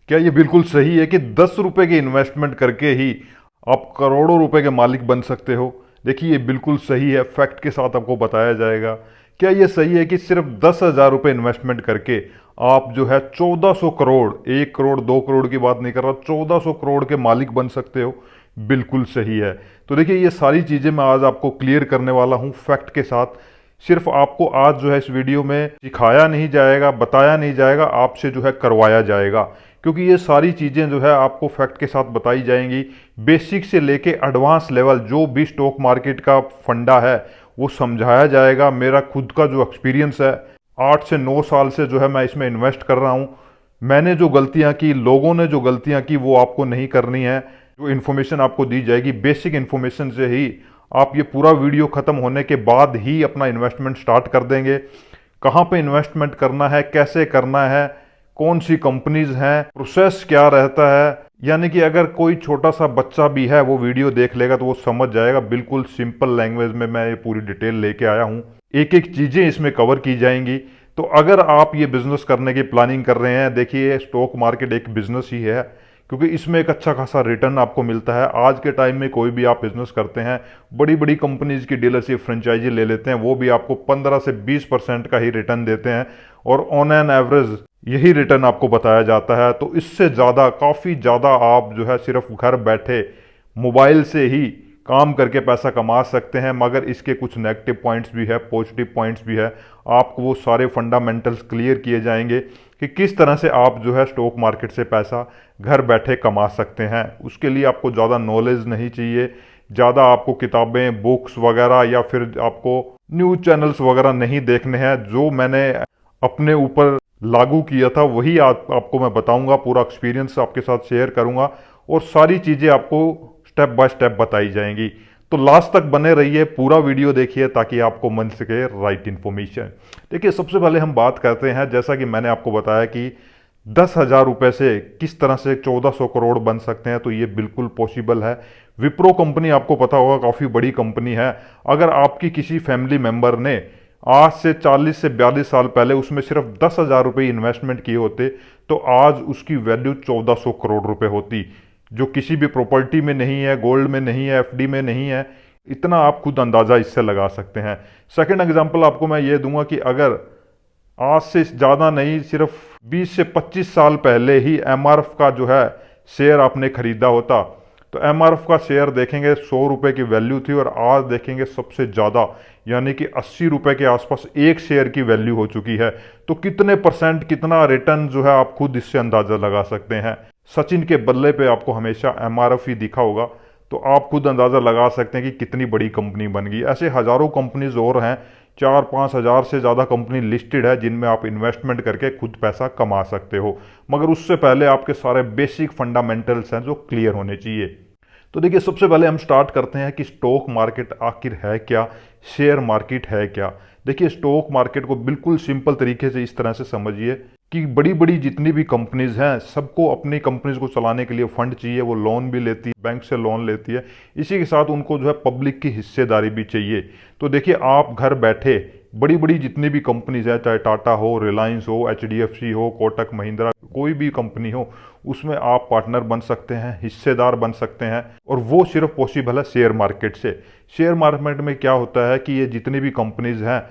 क्या ये बिल्कुल सही है कि 10 रुपए की इन्वेस्टमेंट करके ही आप करोड़ों रुपए के मालिक बन सकते हो? देखिए ये बिल्कुल सही है, फैक्ट के साथ आपको बताया जाएगा। क्या ये सही है कि सिर्फ 10,000 रुपये इन्वेस्टमेंट करके आप जो है 1400 करोड़, 1 करोड़ 2 करोड़ की बात नहीं कर रहा, 1400 करोड़ के मालिक बन सकते हो? बिल्कुल सही है। तो देखिए ये सारी चीज़ें मैं आज आपको क्लियर करने वाला हूँ फैक्ट के साथ। सिर्फ आपको आज जो है इस वीडियो में सिखाया नहीं जाएगा, बताया नहीं जाएगा, आपसे जो है करवाया जाएगा, क्योंकि ये सारी चीज़ें जो है आपको फैक्ट के साथ बताई जाएंगी। बेसिक से लेके एडवांस लेवल जो भी स्टॉक मार्केट का फंडा है वो समझाया जाएगा। मेरा खुद का जो एक्सपीरियंस है, 8 से 9 साल से जो है मैं इसमें इन्वेस्ट कर रहा हूँ। मैंने जो गलतियाँ की, लोगों ने जो गलतियाँ की, वो आपको नहीं करनी है। जो इन्फॉर्मेशन आपको दी जाएगी बेसिक इन्फॉर्मेशन से ही आप ये पूरा वीडियो ख़त्म होने के बाद ही अपना इन्वेस्टमेंट स्टार्ट कर देंगे। कहाँ पे इन्वेस्टमेंट करना है, कैसे करना है, कौन सी कंपनीज हैं, प्रोसेस क्या रहता है, यानी कि अगर कोई छोटा सा बच्चा भी है वो वीडियो देख लेगा तो वो समझ जाएगा। बिल्कुल सिंपल लैंग्वेज में मैं ये पूरी डिटेल लेके आया हूँ। एक एक चीज़ें इसमें कवर की जाएंगी। तो अगर आप ये बिजनेस करने की प्लानिंग कर रहे हैं, देखिए स्टॉक मार्केट एक बिजनेस ही है, क्योंकि इसमें एक अच्छा खासा रिटर्न आपको मिलता है। आज के टाइम में कोई भी आप बिजनेस करते हैं, बड़ी बड़ी कंपनीज की डीलरशिप फ्रेंचाइजी ले लेते हैं, वो भी आपको 15 से 20% का ही रिटर्न देते हैं, और ऑन एन एवरेज यही रिटर्न आपको बताया जाता है। तो इससे ज़्यादा, काफ़ी ज़्यादा आप जो है सिर्फ घर बैठे मोबाइल से ही काम करके पैसा कमा सकते हैं। मगर इसके कुछ नेगेटिव पॉइंट्स भी है, पॉजिटिव पॉइंट्स भी है। आपको वो सारे फंडामेंटल्स क्लियर किए जाएंगे कि किस तरह से आप जो है स्टॉक मार्केट से पैसा घर बैठे कमा सकते हैं। उसके लिए आपको ज़्यादा नॉलेज नहीं चाहिए, ज़्यादा आपको किताबें, बुक्स वगैरह या फिर आपको न्यूज़ चैनल्स वगैरह नहीं देखने हैं। जो मैंने अपने ऊपर लागू किया था वही आपको मैं बताऊंगा, पूरा एक्सपीरियंस आपके साथ शेयर करूंगा, और सारी चीज़ें आपको स्टेप बाय स्टेप बताई जाएंगी। तो लास्ट तक बने रहिए, पूरा वीडियो देखिए ताकि आपको मिल सके राइट इन्फॉर्मेशन। देखिए सबसे पहले हम बात करते हैं, जैसा कि मैंने आपको बताया कि 10,000 रुपये से किस तरह से 1400 करोड़ बन सकते हैं। तो ये बिल्कुल पॉसिबल है। विप्रो कंपनी आपको पता होगा, काफ़ी बड़ी कंपनी है। अगर आपकी किसी फैमिली मेंबर ने आज से 40 से 42 साल पहले उसमें सिर्फ 10,000 रुपये इन्वेस्टमेंट किए होते तो आज उसकी वैल्यू 1400 करोड़ रुपए होती, जो किसी भी प्रॉपर्टी में नहीं है, गोल्ड में नहीं है, एफडी में नहीं है। इतना आप खुद अंदाज़ा इससे लगा सकते हैं। सेकंड एग्जांपल आपको मैं ये दूंगा कि अगर आज से ज़्यादा नहीं, सिर्फ 20 से 25 साल पहले ही एमआरएफ का जो है शेयर आपने खरीदा होता, तो एमआरएफ का शेयर देखेंगे 100 रुपये की वैल्यू थी, और आज देखेंगे सबसे ज़्यादा यानी कि 80 रुपये के आसपास एक शेयर की वैल्यू हो चुकी है। तो कितने परसेंट, कितना रिटर्न जो है आप खुद इससे अंदाज़ा लगा सकते हैं। सचिन के बल्ले पे आपको हमेशा एमआरएफ ही दिखा होगा, तो आप खुद अंदाज़ा लगा सकते हैं कि कितनी बड़ी कंपनी बन गई। ऐसे हज़ारों कंपनीज और हैं, 4-5 हज़ार से ज़्यादा कंपनी लिस्टेड है जिनमें आप इन्वेस्टमेंट करके खुद पैसा कमा सकते हो। मगर उससे पहले आपके सारे बेसिक फंडामेंटल्स हैं जो क्लियर होने चाहिए। तो देखिए सबसे पहले हम स्टार्ट करते हैं कि स्टॉक मार्केट आखिर है क्या, शेयर मार्केट है क्या। देखिए स्टॉक मार्केट को बिल्कुल सिंपल तरीके से इस तरह से समझिए कि बड़ी बड़ी जितनी भी कंपनीज हैं, सबको अपनी कंपनीज को चलाने के लिए फंड चाहिए। वो लोन भी लेती है, बैंक से लोन लेती है, इसी के साथ उनको जो है पब्लिक की हिस्सेदारी भी चाहिए। तो देखिए आप घर बैठे बड़ी बड़ी जितनी भी कंपनीज है, चाहे टाटा हो, रिलायंस हो, एचडीएफसी हो, कोटक महिंद्रा, कोई भी कंपनी हो, उसमें आप पार्टनर बन सकते हैं, हिस्सेदार बन सकते हैं। और वो सिर्फ पॉसिबल है शेयर मार्केट से। शेयर मार्केट में क्या होता है कि ये जितनी भी कंपनीज हैं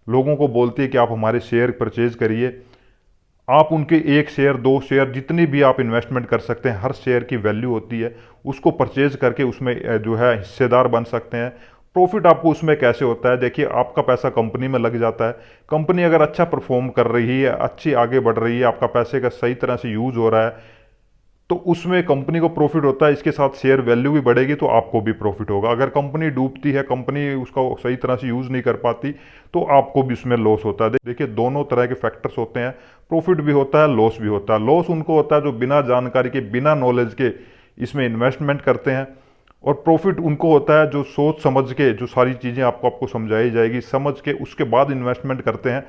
लोगों को बोलती है कि आप हमारे शेयर परचेज करिए। आप उनके 1 शेयर 2 शेयर जितनी भी आप इन्वेस्टमेंट कर सकते हैं, हर शेयर की वैल्यू होती है, उसको परचेज करके उसमें जो है हिस्सेदार बन सकते हैं। प्रॉफिट आपको उसमें कैसे होता है, देखिए आपका पैसा कंपनी में लग जाता है। कंपनी अगर अच्छा परफॉर्म कर रही है, अच्छी आगे बढ़ रही है, आपका पैसे का सही तरह से यूज हो रहा है, तो उसमें कंपनी को प्रॉफिट होता है। इसके साथ शेयर वैल्यू भी बढ़ेगी तो आपको भी प्रॉफिट होगा। अगर कंपनी डूबती है, कंपनी उसका सही तरह से यूज़ नहीं कर पाती, तो आपको भी उसमें लॉस होता है। देखिए दोनों तरह के फैक्टर्स होते हैं, प्रॉफिट भी होता है, लॉस भी होता है। लॉस उनको होता है जो बिना जानकारी के, बिना नॉलेज के इसमें इन्वेस्टमेंट करते हैं, और प्रॉफिट उनको होता है जो सोच समझ के, जो सारी चीज़ें आपको समझाई जाएगी, समझ के उसके बाद इन्वेस्टमेंट करते हैं,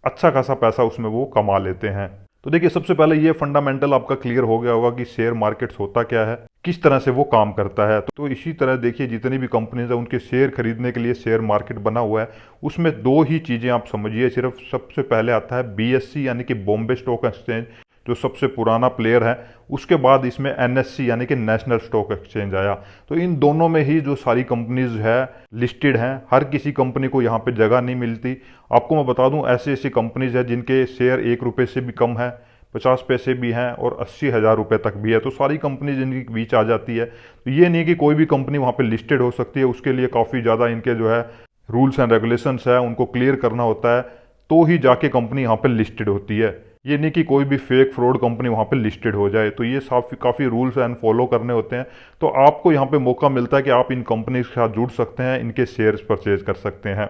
अच्छा खासा पैसा उसमें वो कमा लेते हैं। तो देखिए सबसे पहले ये फंडामेंटल आपका क्लियर हो गया होगा कि शेयर मार्केट्स होता क्या है, किस तरह से वो काम करता है। तो इसी तरह देखिए जितनी भी कंपनीज है उनके शेयर खरीदने के लिए शेयर मार्केट बना हुआ है। उसमें दो ही चीज़ें आप समझिए सिर्फ। सबसे पहले आता है बीएससी यानी कि बॉम्बे स्टॉक एक्सचेंज, जो सबसे पुराना प्लेयर है, उसके बाद इसमें एनएससी यानी कि नेशनल स्टॉक एक्सचेंज आया। तो इन दोनों में ही जो सारी कंपनीज है लिस्टेड हैं, हर किसी कंपनी को यहाँ पे जगह नहीं मिलती। आपको मैं बता दूं, ऐसी ऐसी कंपनीज है जिनके शेयर 1 रुपये से भी कम है, 50 पैसे भी हैं और 80,000 रुपये तक भी है। तो सारी कंपनीज इनके बीच आ जाती है। तो ये नहीं कि कोई भी कंपनी वहाँ पे लिस्टेड हो सकती है, उसके लिए काफ़ी ज़्यादा इनके जो है रूल्स एंड रेगुलेशंस है उनको क्लियर करना होता है, तो ही जाके कंपनी यहाँ पे लिस्टेड होती है। ये नहीं कि कोई भी फेक फ्रॉड कंपनी वहाँ पे लिस्टेड हो जाए। तो ये काफ़ी रूल्स एंड फॉलो करने होते हैं। तो आपको यहाँ पे मौका मिलता है कि आप इन कंपनीज के साथ जुड़ सकते हैं, इनके शेयर्स परचेज कर सकते हैं।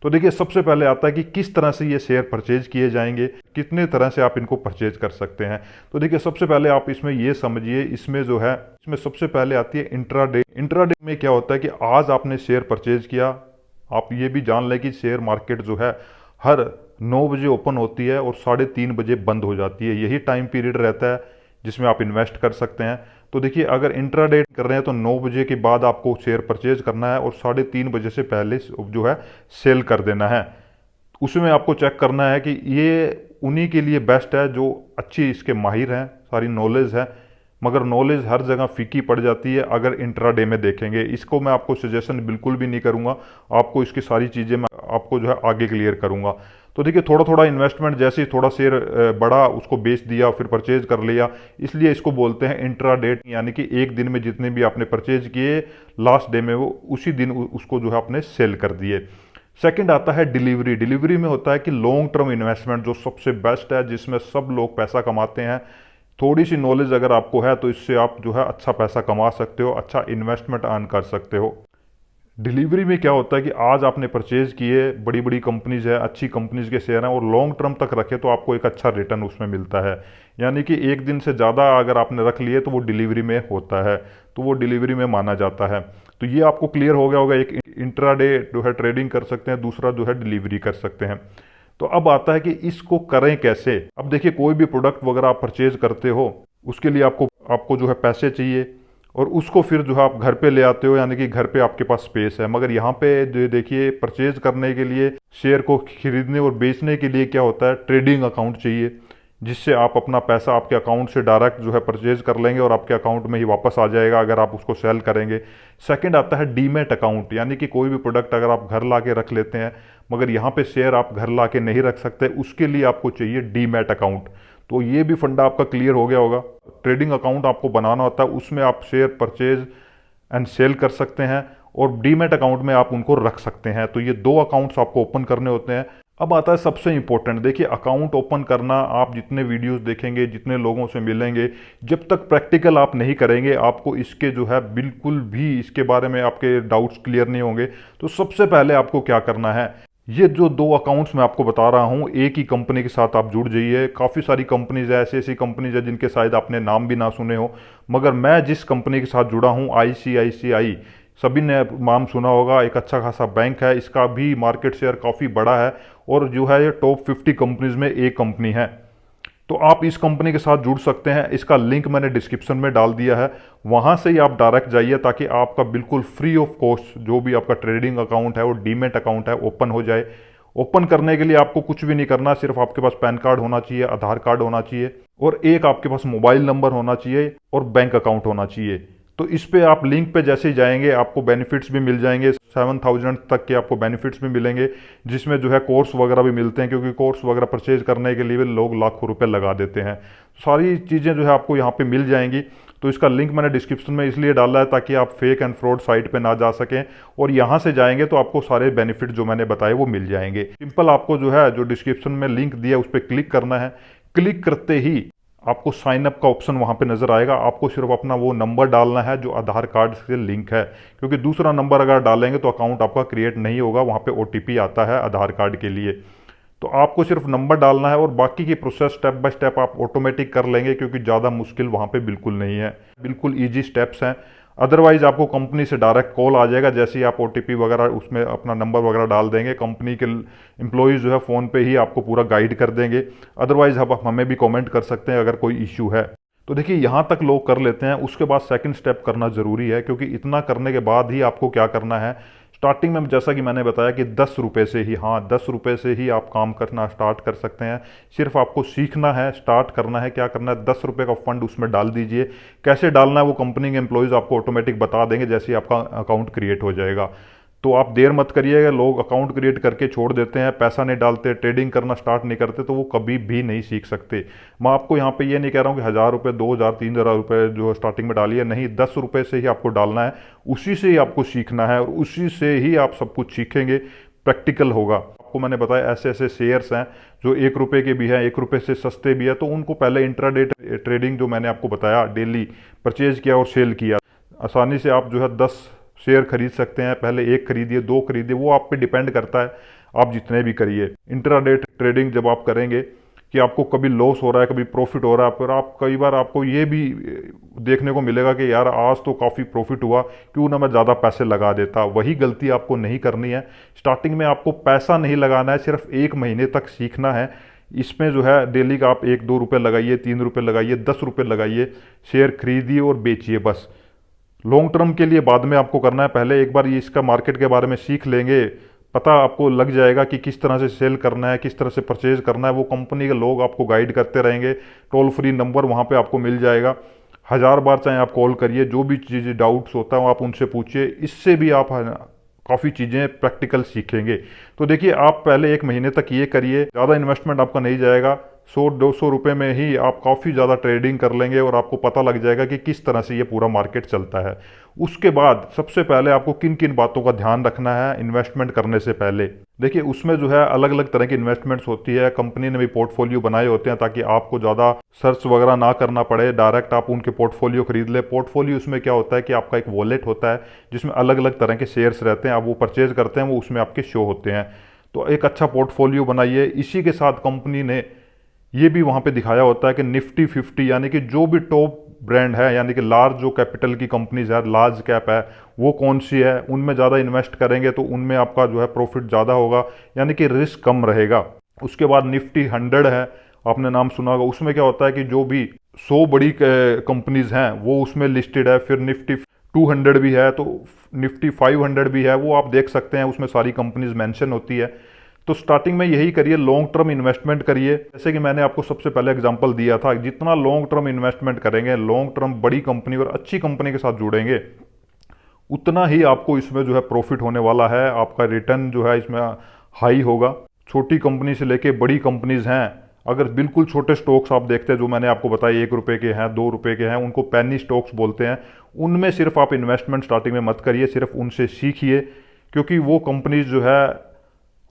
तो देखिए, सबसे पहले आता है कि किस तरह से ये शेयर परचेज किए जाएंगे, कितने तरह से आप इनको परचेज कर सकते हैं। तो देखिए, सबसे पहले आप इसमें ये समझिए, इसमें जो है इसमें सबसे पहले आती है इंट्राडे। इंट्राडे में क्या होता है कि आज आपने शेयर परचेज किया, आप ये भी जान लें कि शेयर मार्केट जो है हर 9 बजे ओपन होती है और 3:30 बजे बंद हो जाती है। यही टाइम पीरियड रहता है जिसमें आप इन्वेस्ट कर सकते हैं। तो देखिए, अगर इंट्राडे कर रहे हैं तो 9 बजे के बाद आपको शेयर परचेज करना है और 3:30 बजे से पहले जो है सेल कर देना है। उसमें आपको चेक करना है कि ये उन्हीं के लिए बेस्ट है जो अच्छी इसके माहिर हैं, सारी नॉलेज है। मगर नॉलेज हर जगह फीकी पड़ जाती है अगर इंट्राडे में देखेंगे। इसको मैं आपको सजेशन बिल्कुल भी नहीं करूंगा, आपको इसकी सारी चीज़ें मैं आपको जो है आगे क्लियर करूंगा। तो देखिए, थोड़ा थोड़ा इन्वेस्टमेंट, जैसे ही थोड़ा शेयर बढ़ा उसको बेच दिया, फिर परचेज कर लिया, इसलिए इसको बोलते हैं इंट्राडे। यानी कि एक दिन में जितने भी आपने परचेज किए, लास्ट डे में वो उसी दिन उसको जो है आपने सेल कर दिए। सेकंड आता है डिलीवरी। डिलीवरी में होता है कि लॉन्ग टर्म इन्वेस्टमेंट जो सबसे बेस्ट है, जिसमें सब लोग पैसा कमाते हैं। थोड़ी सी नॉलेज अगर आपको है तो इससे आप जो है अच्छा पैसा कमा सकते हो, अच्छा इन्वेस्टमेंट अर्न कर सकते हो। डिलीवरी में क्या होता है कि आज आपने परचेज किए, बड़ी बड़ी कंपनीज है, अच्छी कंपनीज के शेयर हैं और लॉन्ग टर्म तक रखे तो आपको एक अच्छा रिटर्न उसमें मिलता है। यानी कि एक दिन से ज़्यादा अगर आपने रख लिए तो वो डिलीवरी में होता है, तो वो डिलीवरी में माना जाता है। तो ये आपको क्लियर हो गया होगा, एक इंट्राडे जो है ट्रेडिंग कर सकते हैं, दूसरा जो है डिलीवरी कर सकते हैं। तो अब आता है कि इसको करें कैसे। अब देखिए, कोई भी प्रोडक्ट वगैरह आप परचेज करते हो, उसके लिए आपको जो है पैसे चाहिए और उसको फिर जो है आप घर पे ले आते हो, यानी कि घर पे आपके पास स्पेस है। मगर यहाँ पे जो देखिए, परचेज करने के लिए, शेयर को खरीदने और बेचने के लिए क्या होता है, ट्रेडिंग अकाउंट चाहिए, जिससे आप अपना पैसा आपके अकाउंट से डायरेक्ट जो है परचेज कर लेंगे और आपके अकाउंट में ही वापस आ जाएगा अगर आप उसको सेल करेंगे। सेकंड आता है डीमैट अकाउंट, यानी कि कोई भी प्रोडक्ट अगर आप घर ला के रख लेते हैं मगर यहाँ पे शेयर आप घर ला के नहीं रख सकते, उसके लिए आपको चाहिए डीमैट अकाउंट। तो ये भी फंडा आपका क्लियर हो गया होगा। ट्रेडिंग अकाउंट आपको बनाना होता है, उसमें आप शेयर परचेज एंड सेल कर सकते हैं और डीमैट अकाउंट में आप उनको रख सकते हैं। तो ये 2 अकाउंट्स आपको ओपन करने होते हैं। अब आता है सबसे इंपॉर्टेंट। देखिए, अकाउंट ओपन करना, आप जितने वीडियोस देखेंगे, जितने लोगों से मिलेंगे, जब तक प्रैक्टिकल आप नहीं करेंगे आपको इसके जो है बिल्कुल भी इसके बारे में आपके डाउट्स क्लियर नहीं होंगे। तो सबसे पहले आपको क्या करना है, ये जो 2 अकाउंट्स मैं आपको बता रहा हूँ, एक ही कंपनी के साथ आप जुड़ जाइए। काफ़ी सारी कंपनीज है, ऐसी ऐसी कंपनीज है जिनके शायद आपने नाम भी ना सुने हो, मगर मैं जिस कंपनी के साथ जुड़ा हूँ, ICICI, सभी ने नाम सुना होगा। एक अच्छा खासा बैंक है, इसका भी मार्केट शेयर काफ़ी बड़ा है और जो है ये टॉप 50 कंपनीज में एक कंपनी है। तो आप इस कंपनी के साथ जुड़ सकते हैं। इसका लिंक मैंने डिस्क्रिप्शन में डाल दिया है, वहाँ से ही आप डायरेक्ट जाइए ताकि आपका बिल्कुल फ्री ऑफ कॉस्ट जो भी आपका ट्रेडिंग अकाउंट है और डीमैट अकाउंट है ओपन हो जाए। ओपन करने के लिए आपको कुछ भी नहीं करना, सिर्फ आपके पास पैन कार्ड होना चाहिए, आधार कार्ड होना चाहिए और एक आपके पास मोबाइल नंबर होना चाहिए और बैंक अकाउंट होना चाहिए। तो इस पे आप लिंक पे जैसे ही जाएंगे आपको बेनिफिट्स भी मिल जाएंगे, 7,000 तक के आपको बेनिफिट्स भी मिलेंगे, जिसमें जो है कोर्स वगैरह भी मिलते हैं, क्योंकि कोर्स वगैरह परचेज करने के लिए लोग लाखों रुपए लगा देते हैं। सारी चीज़ें जो है आपको यहाँ पे मिल जाएंगी। तो इसका लिंक मैंने डिस्क्रिप्शन में इसलिए डाला है ताकि आप फेक एंड फ्रॉड साइट पे ना जा सकें और यहाँ से जाएंगे तो आपको सारे बेनिफिट जो मैंने बताए वो मिल जाएंगे। सिंपल आपको जो है जो डिस्क्रिप्शन में लिंक दिया उस पर क्लिक करना है। क्लिक करते ही आपको साइन अप का ऑप्शन वहाँ पे नज़र आएगा। आपको सिर्फ अपना वो नंबर डालना है जो आधार कार्ड से लिंक है, क्योंकि दूसरा नंबर अगर डालेंगे तो अकाउंट आपका क्रिएट नहीं होगा। वहाँ पे OTP आता है आधार कार्ड के लिए। तो आपको सिर्फ नंबर डालना है और बाकी की प्रोसेस स्टेप बाय स्टेप आप ऑटोमेटिक कर लेंगे, क्योंकि ज़्यादा मुश्किल वहाँ पे बिल्कुल नहीं है, बिल्कुल ईजी स्टेप्स हैं। अदरवाइज आपको कंपनी से डायरेक्ट कॉल आ जाएगा, जैसे ही आप OTP वगैरह उसमें अपना नंबर वगैरह डाल देंगे, कंपनी के एम्प्लॉयज़ जो है फ़ोन पे ही आपको पूरा गाइड कर देंगे। अदरवाइज आप हमें भी कमेंट कर सकते हैं अगर कोई इश्यू है। तो देखिए, यहाँ तक लोग कर लेते हैं, उसके बाद सेकंड स्टेप करना ज़रूरी है, क्योंकि इतना करने के बाद ही आपको क्या करना है, स्टार्टिंग में जैसा कि मैंने बताया कि 10 रुपये से ही, हाँ 10 रुपये से ही आप काम करना स्टार्ट कर सकते हैं। सिर्फ आपको सीखना है, स्टार्ट करना है। क्या करना है, 10 रुपये का फंड उसमें डाल दीजिए। कैसे डालना है वो कंपनी के एम्प्लॉयज़ आपको ऑटोमेटिक बता देंगे जैसे ही आपका अकाउंट क्रिएट हो जाएगा। तो आप देर मत करिएगा। लोग अकाउंट क्रिएट करके छोड़ देते हैं, पैसा नहीं डालते, ट्रेडिंग करना स्टार्ट नहीं करते, तो वो कभी भी नहीं सीख सकते। मैं आपको यहाँ पे ये नहीं कह रहा हूँ कि 1,000 रुपये, 2,000, 3,000 रुपये जो स्टार्टिंग में डालिए, नहीं, 10 रुपये से ही आपको डालना है। उसी से ही आपको सीखना है और उसी से ही आप सब कुछ सीखेंगे, प्रैक्टिकल होगा। आपको मैंने बताया ऐसे ऐसे शेयर्स हैं जो 1 रुपये के भी हैं, 1 रुपये से सस्ते भी है, तो उनको पहले इंट्राडे ट्रेडिंग जो मैंने आपको बताया, डेली परचेज किया और सेल किया। आसानी से आप जो है 10 शेयर खरीद सकते हैं। पहले 1 खरीदिए, 2 खरीदिए, वो आप पे डिपेंड करता है, आप जितने भी करिए। इंट्राडे ट्रेडिंग जब आप करेंगे कि आपको कभी लॉस हो रहा है, कभी प्रॉफिट हो रहा है, पर आप कई बार आपको ये भी देखने को मिलेगा कि यार आज तो काफ़ी प्रॉफिट हुआ, क्यों ना मैं ज़्यादा पैसे लगा देता। वही गलती आपको नहीं करनी है। स्टार्टिंग में आपको पैसा नहीं लगाना है, सिर्फ 1 महीने तक सीखना है। इसमें जो है डेली का आप 1-2 रुपये लगाइए, 3 रुपये लगाइए, 10 रुपये लगाइए, शेयर खरीदिए और बेचिए बस। लॉन्ग टर्म के लिए बाद में आपको करना है। पहले एक बार ये इसका मार्केट के बारे में सीख लेंगे, पता आपको लग जाएगा कि किस तरह से सेल करना है, किस तरह से परचेज करना है। वो कंपनी के लोग आपको गाइड करते रहेंगे। टोल फ्री नंबर वहाँ पे आपको मिल जाएगा। 1000 बार चाहे आप कॉल करिए, जो भी चीज़ें डाउट्स होता है आप उनसे पूछिए। इससे भी आप काफ़ी चीज़ें प्रैक्टिकल सीखेंगे। तो देखिए, आप पहले 1 महीने तक ये करिए, ज़्यादा इन्वेस्टमेंट आपका नहीं जाएगा। 100-200 रुपये में ही आप काफ़ी ज़्यादा ट्रेडिंग कर लेंगे और आपको पता लग जाएगा कि किस तरह से ये पूरा मार्केट चलता है। उसके बाद सबसे पहले आपको किन किन बातों का ध्यान रखना है इन्वेस्टमेंट करने से पहले। देखिए, उसमें जो है अलग अलग तरह की इन्वेस्टमेंट्स होती है। कंपनी ने भी पोर्टफोलियो बनाए होते हैं ताकि आपको ज़्यादा सर्च वगैरह ना करना पड़े, डायरेक्ट आप उनके पोर्टफोलियो खरीद ले। पोर्टफोलियो उसमें क्या होता है कि आपका एक वॉलेट होता है जिसमें अलग अलग तरह के शेयर्स रहते हैं। आप वो परचेज करते हैं, वो उसमें आपके शो होते हैं। तो एक अच्छा पोर्टफोलियो बनाइए। इसी के साथ कंपनी ने ये भी वहाँ पे दिखाया होता है कि निफ्टी 50, यानी कि जो भी टॉप ब्रांड है, यानी कि लार्ज जो कैपिटल की कंपनीज है, लार्ज कैप है, वो कौन सी है, उनमें ज़्यादा इन्वेस्ट करेंगे तो उनमें आपका जो है प्रॉफिट ज़्यादा होगा, यानी कि रिस्क कम रहेगा। उसके बाद निफ्टी 100 है, आपने नाम सुना होगा। उसमें क्या होता है कि जो भी 100 बड़ी कंपनीज हैं वो उसमें लिस्टेड है। फिर निफ्टी 200 भी है, तो निफ्टी 500 भी है, वो आप देख सकते हैं, उसमें सारी कंपनीज मेंशन होती है। तो स्टार्टिंग में यही करिए, लॉन्ग टर्म इन्वेस्टमेंट करिए। जैसे कि मैंने आपको सबसे पहले एग्जांपल दिया था, जितना लॉन्ग टर्म इन्वेस्टमेंट करेंगे, लॉन्ग टर्म बड़ी कंपनी और अच्छी कंपनी के साथ जुड़ेंगे, उतना ही आपको इसमें जो है प्रॉफिट होने वाला है। आपका रिटर्न जो है इसमें हाई होगा। छोटी कंपनी से लेके बड़ी कंपनीज हैं, अगर बिल्कुल छोटे स्टॉक्स आप देखते हैं जो मैंने आपको बताया 1 रुपये के हैं, 2 रुपये के हैं, उनको पेनी स्टॉक्स बोलते हैं, उनमें सिर्फ आप इन्वेस्टमेंट स्टार्टिंग में मत करिए, सिर्फ उनसे सीखिए। क्योंकि वो कंपनीज जो है,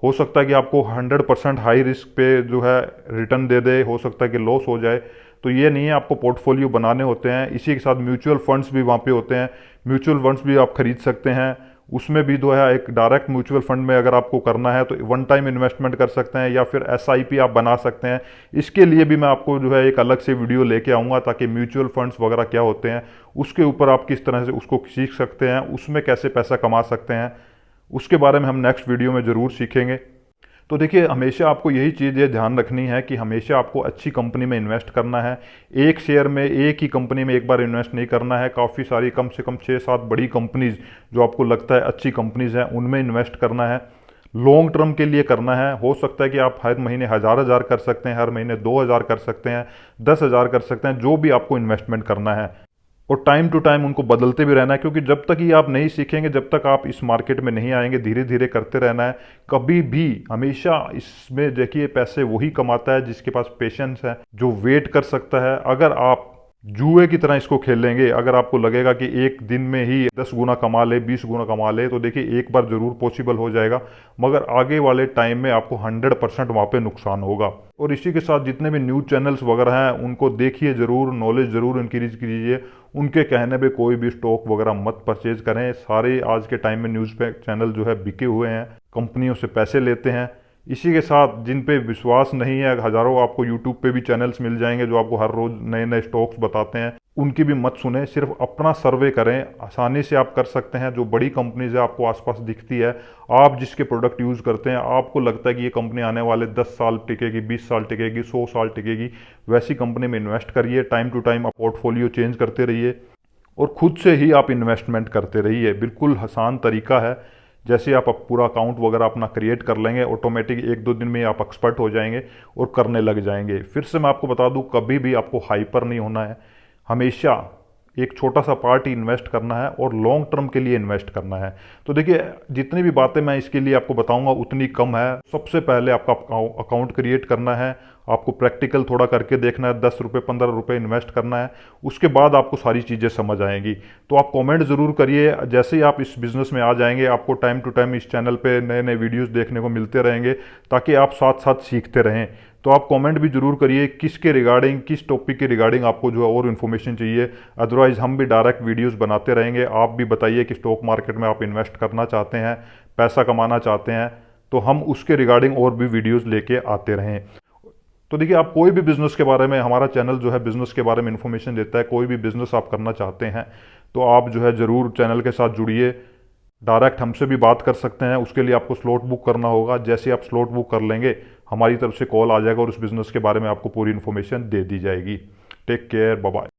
हो सकता है कि आपको 100% हाई रिस्क पे जो है रिटर्न दे दे, हो सकता है कि लॉस हो जाए। तो ये नहीं है, आपको पोर्टफोलियो बनाने होते हैं। इसी के साथ म्यूचुअल फंड्स भी वहाँ पे होते हैं। म्यूचुअल फंड्स भी आप खरीद सकते हैं। उसमें भी जो है एक डायरेक्ट म्यूचुअल फंड में अगर आपको करना है तो 1 टाइम इन्वेस्टमेंट कर सकते हैं, या फिर SIP आप बना सकते हैं। इसके लिए भी मैं आपको जो है एक अलग से वीडियो लेके आऊँगा, ताकि म्यूचुअल फंड्स वगैरह क्या होते हैं उसके ऊपर आप किस तरह से उसको सीख सकते हैं, उसमें कैसे पैसा कमा सकते हैं, उसके बारे में हम नेक्स्ट वीडियो में ज़रूर सीखेंगे। तो देखिए, हमेशा आपको यही चीज़ ये ध्यान रखनी है कि हमेशा आपको अच्छी कंपनी में इन्वेस्ट करना है। एक शेयर में, एक ही कंपनी में एक बार इन्वेस्ट नहीं करना है। काफ़ी सारी, कम से कम 6-7 बड़ी कंपनीज जो आपको लगता है अच्छी कंपनीज हैं, उनमें इन्वेस्ट करना है। लॉन्ग टर्म के लिए करना है। हो सकता है कि आप हर महीने 1000 कर सकते हैं, हर महीने 2000 कर सकते हैं, 10,000 कर सकते हैं, जो भी आपको इन्वेस्टमेंट करना है। और टाइम टू टाइम उनको बदलते भी रहना है, क्योंकि जब तक ही आप नहीं सीखेंगे, जब तक आप इस मार्केट में नहीं आएंगे, धीरे धीरे करते रहना है। कभी भी, हमेशा इसमें देखिए, पैसे वही कमाता है जिसके पास पेशेंस है, जो वेट कर सकता है। अगर आप जुए की तरह इसको खेलेंगे, अगर आपको लगेगा कि एक दिन में ही 10 गुना कमा ले, 20 गुना कमा ले, तो देखिए एक बार ज़रूर पॉसिबल हो जाएगा, मगर आगे वाले टाइम में आपको 100% वहाँ पे नुकसान होगा। और इसी के साथ जितने भी न्यूज़ चैनल्स वगैरह हैं उनको देखिए ज़रूर, नॉलेज ज़रूर इंक्रीज कीजिए। उनके कहने पे कोई भी स्टॉक वगैरह मत परचेज करें। सारे आज के टाइम में न्यूज़ पे चैनल जो है बिके हुए हैं, कंपनियों से पैसे लेते हैं। इसी के साथ जिन पे विश्वास नहीं है, हज़ारों आपको यूट्यूब पे भी चैनल्स मिल जाएंगे जो आपको हर रोज़ नए नए स्टॉक्स बताते हैं, उनकी भी मत सुने। सिर्फ अपना सर्वे करें, आसानी से आप कर सकते हैं। जो बड़ी कंपनीज है आपको आसपास दिखती है, आप जिसके प्रोडक्ट यूज़ करते हैं, आपको लगता है कि ये कंपनी आने वाले 10 साल टिकेगी, 20 साल टिकेगी, 100 साल टिकेगी, वैसी कंपनी में इन्वेस्ट करिए। टाइम टू टाइम आप पोर्टफोलियो चेंज करते रहिए और खुद से ही आप इन्वेस्टमेंट करते रहिए। बिल्कुल आसान तरीका है। जैसे आप पूरा अकाउंट वगैरह अपना क्रिएट कर लेंगे, ऑटोमेटिक 1-2 दिन में आप एक्सपर्ट हो जाएंगे और करने लग जाएंगे। फिर से मैं आपको बता दूं, कभी भी आपको हाइपर नहीं होना है, हमेशा एक छोटा सा पार्ट ही इन्वेस्ट करना है और लॉन्ग टर्म के लिए इन्वेस्ट करना है। तो देखिए, जितनी भी बातें मैं इसके लिए आपको बताऊंगा उतनी कम है। सबसे पहले आपका अकाउंट क्रिएट करना है, आपको प्रैक्टिकल थोड़ा करके देखना है, 10 रुपये 15 रुपये इन्वेस्ट करना है, उसके बाद आपको सारी चीज़ें समझ आएंगी। तो आप कमेंट ज़रूर करिए। जैसे ही आप इस बिज़नेस में आ जाएंगे, आपको टाइम टू टाइम इस चैनल पे नए नए वीडियोस देखने को मिलते रहेंगे, ताकि आप साथ साथ सीखते रहें। तो आप कमेंट भी जरूर करिए किसके रिगार्डिंग, किस टॉपिक के रिगार्डिंग आपको जो है और इन्फॉर्मेशन चाहिए। अदरवाइज हम भी डायरेक्ट वीडियोस बनाते रहेंगे। आप भी बताइए कि स्टॉक मार्केट में आप इन्वेस्ट करना चाहते हैं, पैसा कमाना चाहते हैं, तो हम उसके रिगार्डिंग और भी वीडियोस लेके आते रहें। तो देखिए, आप कोई भी बिजनेस के बारे में, हमारा चैनल जो है बिजनेस के बारे में इन्फॉर्मेशन देता है। कोई भी बिजनेस आप करना चाहते हैं तो आप जो है ज़रूर चैनल के साथ जुड़िए। डायरेक्ट हमसे भी बात कर सकते हैं। उसके लिए आपको स्लॉट बुक करना होगा। जैसे आप स्लॉट बुक कर लेंगे, हमारी तरफ से कॉल आ जाएगा और उस बिज़नेस के बारे में आपको पूरी इन्फॉर्मेशन दे दी जाएगी। Take care, bye bye.